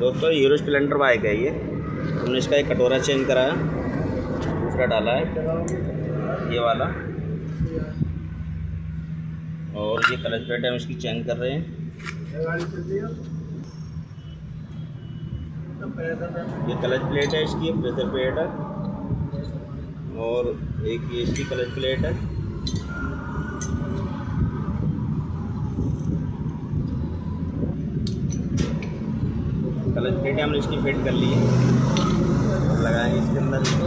दोस्तों hero Splendor bike है ये। हमने इसका एक कटोरा चेंज कराया, दूसरा डाला है ये वाला, और ये क्लच प्लेट हम इसकी चेंज कर रहे हैं। ये क्लच प्लेट है इसकी, प्रेशर प्लेट है, और एक ये इसकी क्लच प्लेट है। क्लच प्लेट हमने इसकी फिट कर ली है, लगाएंगे इसके अंदर इसको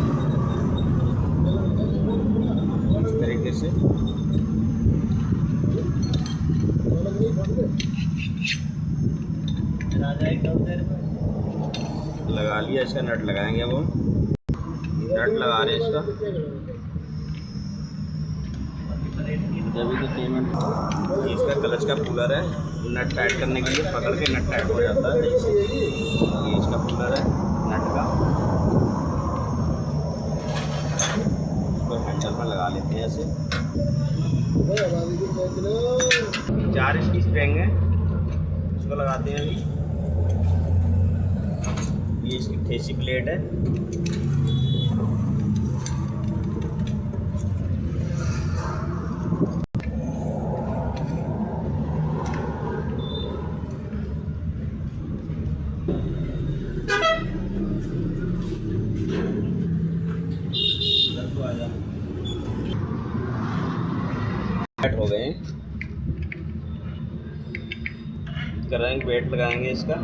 इस तरीके से। लगा लिया, इसका नट लगाएंगे। अब हम नट लगा रहे हैं इसका, जब तो 3 मिनट। इसका क्लच का पुलर है, नट टाइट करने के लिए पकड़ के नट टाइट हो जाता है। ये इसका पुलर है नट का, इसको हैंडल में लगा लेते हैं ऐसे। 4 इसकी स्प्रिंग है, इसको लगाते हैं अभी। ये इसकी ठेसी प्लेट है, हो गए हैं। करेंगे वेट लगाएंगे इसका,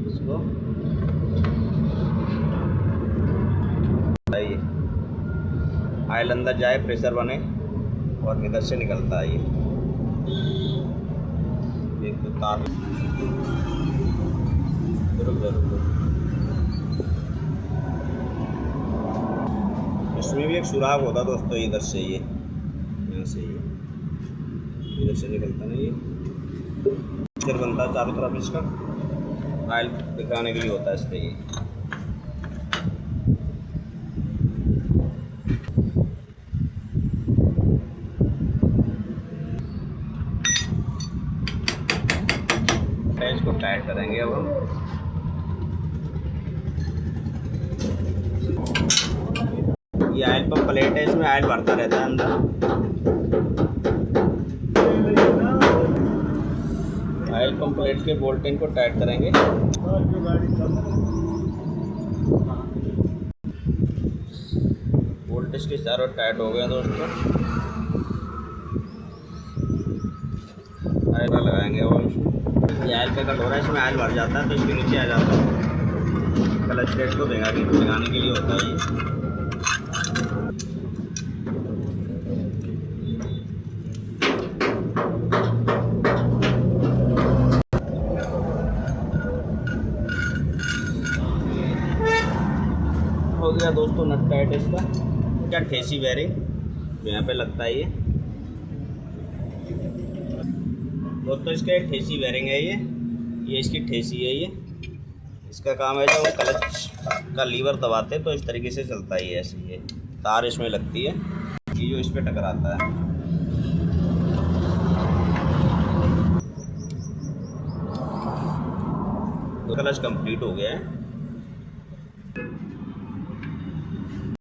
इसको आयल अंदर जाए, प्रेशर बने और इधर से निकलता है ये। एक तो तार इसमें भी एक सुराग होता दोस्तों, इधर से ये, यहाँ से ये इधर से निकलता नहीं, ये पिक्चर बनता है चारों तरफ इसका, आयल दिखाने के लिए होता है इस पर ये। इसको टाइट करेंगे अब हम। ये आयल पंप प्लेट है, इसमें आयल भरता रहता है अंदर। आयल पंप प्लेट के बोल्टिंग को टाइट करेंगे। बोल्ट इसके चारों टाइट हो गए दोस्तों। आयल लगाएंगे और ये आयल का कटोरा है, इसमें आयल भर जाता है तो इसके नीचे आ जाता है। क्लच प्लेट को भिगाने के लिए होता है ये। हो गया दोस्तों नट टाइट इसका। क्या ठेसी बेरिंग यहाँ पे लगता है ये दोस्तों, इसका एक ठेसी बेरिंग है ये इसकी ठेसी है ये। इसका काम है जब क्लच का लीवर दबाते हैं तो इस तरीके से चलता है ये ऐसे। ये तार इसमें लगती है, ये जो इस पे टकराता है। तो क्लच कंप्लीट हो गया है।